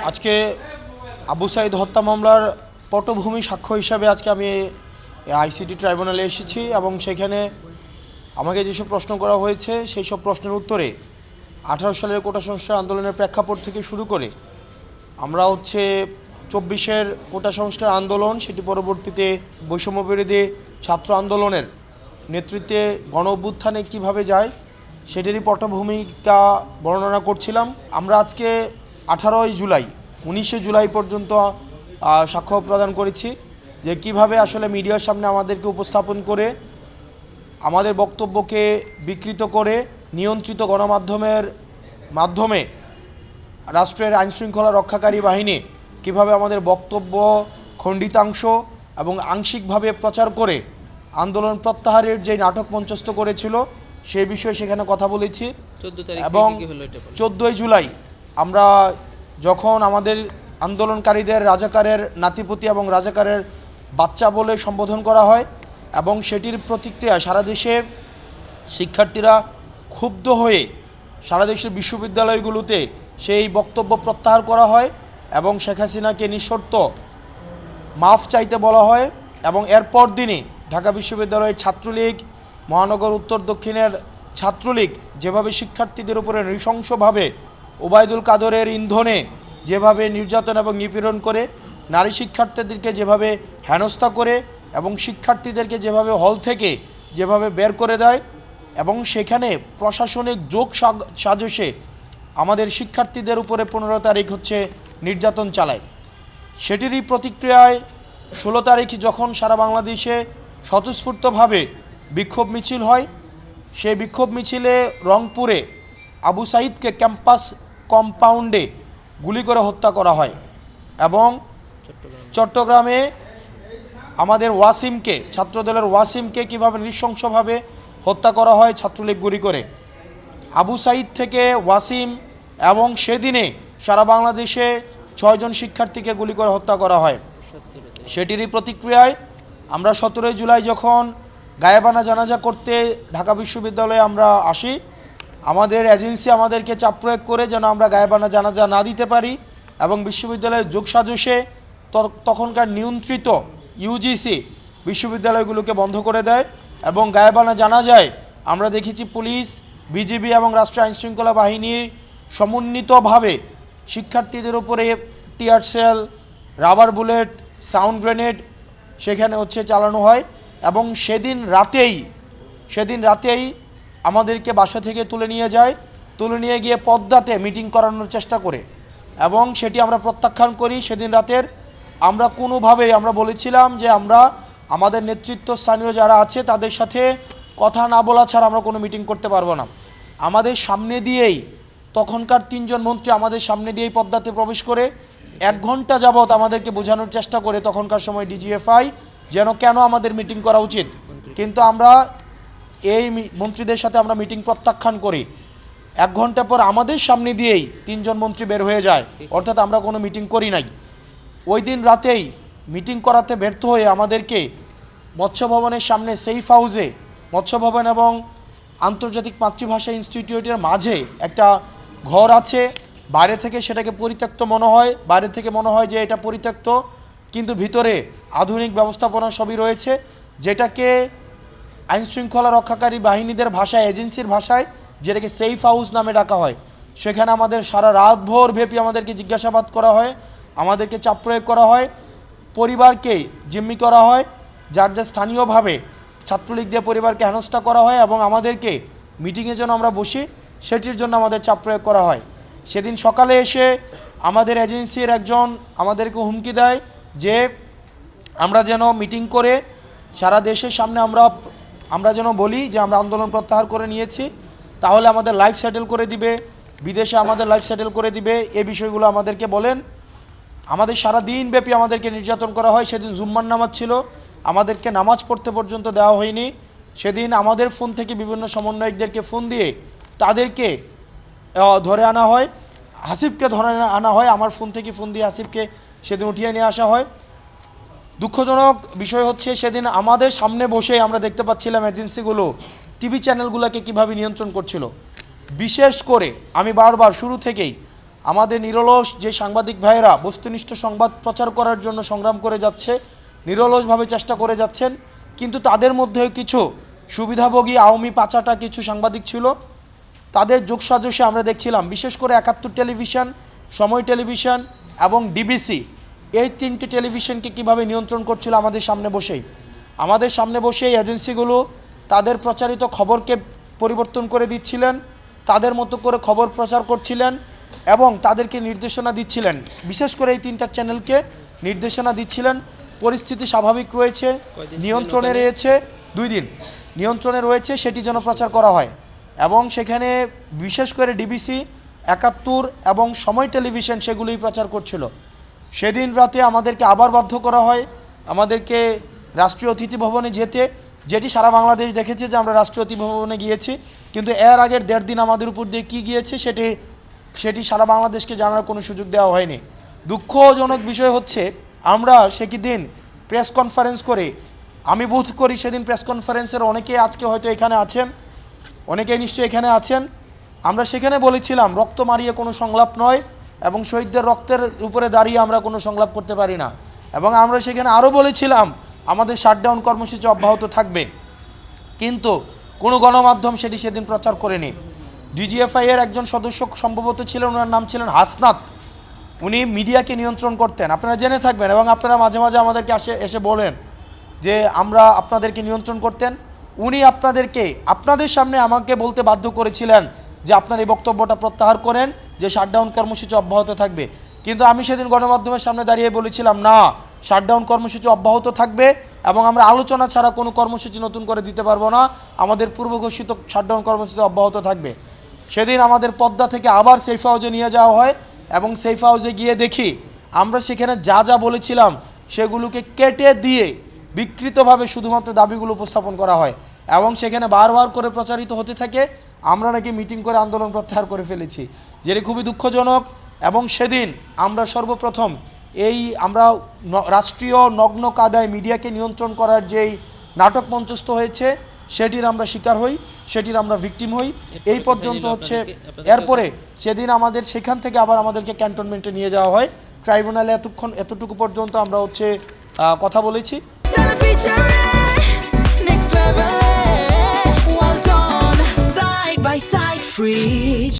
আজকে আবু সাইদ হত্যা মামলার পটভূমি সাক্ষ্য হিসাবে আজকে আমি আইসিটি ট্রাইব্যুনালে এসেছি এবং সেখানে আমাকে যেসব প্রশ্ন করা হয়েছে সেই সব প্রশ্নের উত্তরে 18 সালের কোটা সংস্কার আন্দোলনের প্রেক্ষাপট থেকে শুরু করে আমরা 24-এর কোটা সংস্কার আন্দোলন, সেটি পরবর্তীতে বৈষম্যবিরোধী ছাত্র আন্দোলনের নেতৃত্বে গণ অভ্যুত্থানে কীভাবে যায় সেটারই পটভূমিকা বর্ণনা করছিলাম। আমরা আজকে 18 জুলাই 19 জুলাই পর্যন্ত সাক্ষ্য প্রদান করেছি যে কিভাবে আসলে মিডিয়ার সামনে আমাদেরকে উপস্থাপন করে আমাদের বক্তব্যকে বিকৃত করে নিয়ন্ত্রিত গণমাধ্যমের মাধ্যমে রাষ্ট্রের আইনশৃঙ্খলা রক্ষাকারী বাহিনী কিভাবে আমাদের বক্তব্য খণ্ডিতাংশ এবং আংশিকভাবে প্রচার করে আন্দোলন প্রত্যাহারের যে নাটক মঞ্চস্থ করেছিল সেই বিষয়ে সেখানে কথা বলেছি। এবং 14 জুলাই আমরা যখন আমাদের আন্দোলনকারীদের রাজাকারের নাতিপুতি এবং রাজাকারের বাচ্চা বলে সম্বোধন করা হয় এবং সেটির প্রতিক্রিয়া সারা দেশে শিক্ষার্থীরা ক্ষুব্ধ হয়ে সারা দেশের বিশ্ববিদ্যালয়গুলোতে সেই বক্তব্য প্রত্যাহার করা হয় এবং শেখ হাসিনাকে নিঃশর্ত মাফ চাইতে বলা হয়। এবং এরপর দিনই ঢাকা বিশ্ববিদ্যালয়ের ছাত্রলীগ, মহানগর উত্তর দক্ষিণের ছাত্রলীগ যেভাবে শিক্ষার্থীদের উপরে নৃশংসভাবে ওবায়দুল কাদরের ইন্ধনে যেভাবে নির্যাতন এবং নিপীড়ন করে, নারী শিক্ষার্থীদেরকে যেভাবে হেনস্থা করে এবং শিক্ষার্থীদেরকে যেভাবে হল থেকে যেভাবে বের করে দেয় এবং সেখানে প্রশাসনিক যোগ সাজসে আমাদের শিক্ষার্থীদের উপরে 15 তারিখ নির্যাতন চালায়, সেটিরই প্রতিক্রিয়ায় 16 তারিখ যখন সারা বাংলাদেশে স্বতঃস্ফূর্তভাবে বিক্ষোভ মিছিল হয়, সেই বিক্ষোভ মিছিলে রংপুরে আবু সাইদকে ক্যাম্পাস কম্পাউন্ডে গুলি করে হত্যা করা হয় এবং চট্টগ্রামে আমাদের ওয়াসিমকে, ছাত্রদলের ওয়াসিমকে কীভাবে নৃশংসভাবে হত্যা করা হয় ছাত্রলীগ গুলি করে। আবু সাইদ থেকে ওয়াসিম এবং সেদিনে সারা বাংলাদেশে 6 জন শিক্ষার্থীকে গুলি করে হত্যা করা হয়। সেটিরই প্রতিক্রিয়ায় আমরা 17 জুলাই যখন গায়েবানা জানাজা করতে ঢাকা বিশ্ববিদ্যালয়ে আমরা আসি, আমাদের এজেন্সি আমাদেরকে চাপ প্রয়োগ করে যেন আমরা গায়েবানা জানাজা না দিতে পারি এবং বিশ্ববিদ্যালয়ের যোগসাজশে তখনকার নিয়ন্ত্রিত ইউজিসি বিশ্ববিদ্যালয়গুলোকে বন্ধ করে দেয় এবং গায়েবানা জানাজায় আমরা দেখেছি পুলিশ, বিজিবি এবং রাষ্ট্রীয় আইনশৃঙ্খলা বাহিনীর সমন্বিতভাবে শিক্ষার্থীদের উপরে tear shell, rubber bullet, sound grenade সেখানে চালানো হয় এবং সেদিন রাতেই আমাদেরকে বাসা থেকে তুলে নিয়ে গিয়ে পদ্মাতে মিটিং করানোর চেষ্টা করে এবং সেটি আমরা প্রত্যাখ্যান করি। সেদিন রাতের আমরা কোনোভাবেই আমরা বলেছিলাম যে আমরা আমাদের নেতৃত্ব স্থানীয় যারা আছে তাদের সাথে কথা না বলা ছাড়া আমরা কোনো মিটিং করতে পারবো না। আমাদের সামনে দিয়েই তখনকার 3 জন মন্ত্রী আমাদের সামনে দিয়েই পদ্মাতে প্রবেশ করে 1 ঘন্টা যাবৎ আমাদেরকে বোঝানোর চেষ্টা করে তখনকার সময় ডিজিএফআই যেন কেন আমাদের মিটিং করা উচিত, কিন্তু আমরা এই মন্ত্রীদের সাথে আমরা মিটিং প্রত্যাখ্যান করি। 1 ঘন্টা পর আমাদের সামনে দিয়েই 3 জন মন্ত্রী বের হয়ে যায়, অর্থাৎ আমরা কোনো মিটিং করি নাই। ওই দিন রাতেই মিটিং করাতে ব্যর্থ হয়ে আমাদেরকে মৎস্য ভবনের সামনে সেফ হাউসে, মৎস্য ভবন এবং আন্তর্জাতিক মাতৃভাষা ইনস্টিটিউটের মাঝে একটা ঘর আছে, বাইরে থেকে সেটাকে পরিত্যক্ত মনে হয় যে এটা পরিত্যক্ত, কিন্তু ভিতরে আধুনিক ব্যবস্থাপনা সবই রয়েছে, যেটাকে আইনশৃঙ্খলা রক্ষাকারী বাহিনীদের ভাষায়, এজেন্সির ভাষায় যেটাকে সেফ হাউস নামে ডাকা হয়। সেখানে আমাদের সারা রাত ভোর ব্যাপী আমাদেরকে জিজ্ঞাসাবাদ করা হয়, আমাদেরকে চাপ প্রয়োগ করা হয়, পরিবারকে জিম্মি করা হয়, যার স্থানীয়ভাবে ছাত্রলীগ দিয়ে পরিবারকে হেনস্থা করা হয় এবং আমাদেরকে মিটিংয়ে যেন আমরা বসি সেটির জন্য আমাদের চাপ প্রয়োগ করা হয়। সেদিন সকালে এসে আমাদের এজেন্সির একজন আমাদেরকে হুমকি দেয় যে আমরা যেন মিটিং করে সারা দেশের সামনে আমরা যেন বলি যে আমরা আন্দোলন প্রত্যাহার করে নিয়েছি, তাহলে আমাদের লাইফ সেটেল করে দিবে, বিদেশে আমাদের লাইফ সেটেল করে দিবে, এই বিষয়গুলো আমাদেরকে বলেন। আমাদের সারা দিন ব্যাপী আমাদেরকে নির্যাতন করা হয়। সেদিন জুম্মার নামাজ ছিল, আমাদেরকে নামাজ পড়তে পর্যন্ত দেওয়া হয়নি। সেদিন আমাদের ফোন থেকে বিভিন্ন সমন্বয়কদেরকে ফোন দিয়ে তাদেরকে ধরে আনা হয়, হাসিবকে ধরে আনা হয়, আমার ফোন থেকে ফোন দিয়ে হাসিবকে সেদিন উঠিয়ে নিয়ে আসা হয়। দুঃখজনক বিষয় সেদিন আমাদের সামনে বসে আমরা দেখতে পাচ্ছিলাম এজেন্সিগুলো টিভি চ্যানেলগুলোকে কিভাবে নিয়ন্ত্রণ করছিল। বিশেষ করে আমি বারবার শুরু থেকেই আমাদের নিরলস যে সাংবাদিক ভাইয়েরা বস্তুনিষ্ঠ সংবাদ প্রচার করার জন্য সংগ্রাম করে যাচ্ছে, নিরলসভাবে চেষ্টা করে যাচ্ছেন, কিন্তু তাদের মধ্যেও কিছু সুবিধাভোগী আওয়ামী পাচাটা কিছু সাংবাদিক ছিল। তাদের যোগসাজশে আমরা দেখছিলাম, বিশেষ করে ৭১ টেলিভিশন, সময় টেলিভিশন এবং ডিবিসি, এই 3টে টেলিভিশনকে কিভাবে নিয়ন্ত্রণ করছিল আমাদের সামনে বসেই এজেন্সিগুলো তাদের প্রচারিত খবরকে পরিবর্তন করে দিচ্ছিলেন, তাদের মতো করে খবর প্রচার করছিলেন এবং তাদেরকে নির্দেশনা দিচ্ছিলেন। বিশেষ করে এই 3টা চ্যানেলকে নির্দেশনা দিচ্ছিলেন, পরিস্থিতি স্বাভাবিক রয়েছে, নিয়ন্ত্রণে রয়েছে, 2 দিন নিয়ন্ত্রণে রয়েছে, সেটি যেন প্রচার করা হয়। এবং সেখানে বিশেষ করে ডিবিসি, ৭১ এবং সময় টেলিভিশন সেগুলোই প্রচার করছিল। সেদিন রাতে আমাদেরকে আবার বাধ্য করা হয় আমাদেরকে রাষ্ট্রীয় অতিথি ভবনে যেতে, যেটি সারা বাংলাদেশ দেখেছে যে আমরা রাষ্ট্রীয় অতিথি ভবনে গিয়েছি, কিন্তু এর আগের 1.5 দিন আমাদের উপর দিয়ে কী গিয়েছে সেটি সারা বাংলাদেশকে জানার কোনো সুযোগ দেওয়া হয়নি। দুঃখজনক বিষয় হচ্ছে, আমরা সেদিন প্রেস কনফারেন্স করে, আমি বোধ করি সেদিন প্রেস কনফারেন্সের অনেকেই আজকে হয়তো এখানে আছেন, অনেকেই নিশ্চয়ই এখানে আছেন, আমরা সেখানে বলেছিলাম রক্ত মারিয়ে কোনো সংলাপ নয় এবং শহীদদের রক্তের উপরে দাঁড়িয়ে আমরা কোনো সংলাপ করতে পারি না। এবং আমরা সেখানে আরও বলেছিলাম আমাদের শাটডাউন কর্মসূচি অব্যাহত থাকবে, কিন্তু কোনো গণমাধ্যম সেদিন প্রচার করেনি। ডিজিএফআই এর একজন সদস্য সম্ভবত ছিলেন, ওনার নাম ছিলেন হাসনাত, উনি মিডিয়াকে নিয়ন্ত্রণ করতেন, আপনারা জেনে থাকবেন, এবং আপনারা মাঝে মাঝে আমাদেরকে এসে বলেন যে আমরা আপনাদেরকে নিয়ন্ত্রণ করতেন। উনি আপনাদের সামনে আমাকে বলতে বাধ্য করেছিলেন যে আপনার এই বক্তব্যটা প্রত্যাহার করেন, যে শাটডাউন কর্মসূচি অব্যাহত থাকবে। কিন্তু আমি সেদিন গণমাধ্যমের সামনে দাঁড়িয়ে বলেছিলাম না, শাটডাউন কর্মসূচি অব্যাহত থাকবে এবং আমরা আলোচনা ছাড়া কোনো কর্মসূচি নতুন করে দিতে পারবো না, আমাদের পূর্বঘোষিত শাটডাউন কর্মসূচি অব্যাহত থাকবে। সেদিন আমাদের পদ্মা থেকে আবার সেফ হাউসে নিয়ে যাওয়া হয় এবং সেফ হাউসে গিয়ে দেখি আমরা সেখানে যা বলেছিলাম সেগুলোকে কেটে দিয়ে বিকৃতভাবে শুধুমাত্র দাবিগুলো উপস্থাপন করা হয় এবং সেখানে বারবার করে প্রচারিত হতে থাকে আমরা নাকি মিটিং করে আন্দোলন প্রত্যাহার করে ফেলেছি, যেটি খুবই দুঃখজনক। এবং সেদিন আমরা সর্বপ্রথম আমরা রাষ্ট্রীয় নগ্ন কায়দায় মিডিয়াকে নিয়ন্ত্রণ করার যেই নাটক মঞ্চস্থ হয়েছে সেটির আমরা শিকার হই, সেটির আমরা ভিকটিম হই। এই পর্যন্ত হচ্ছে, এরপরে সেদিন আমাদের সেখান থেকে আবার আমাদেরকে ক্যান্টনমেন্টে নিয়ে যাওয়া হয়, ট্রাইব্যুনালে এতটুকু পর্যন্ত আমরা কথা বলেছি। Next level, well done, side by side, free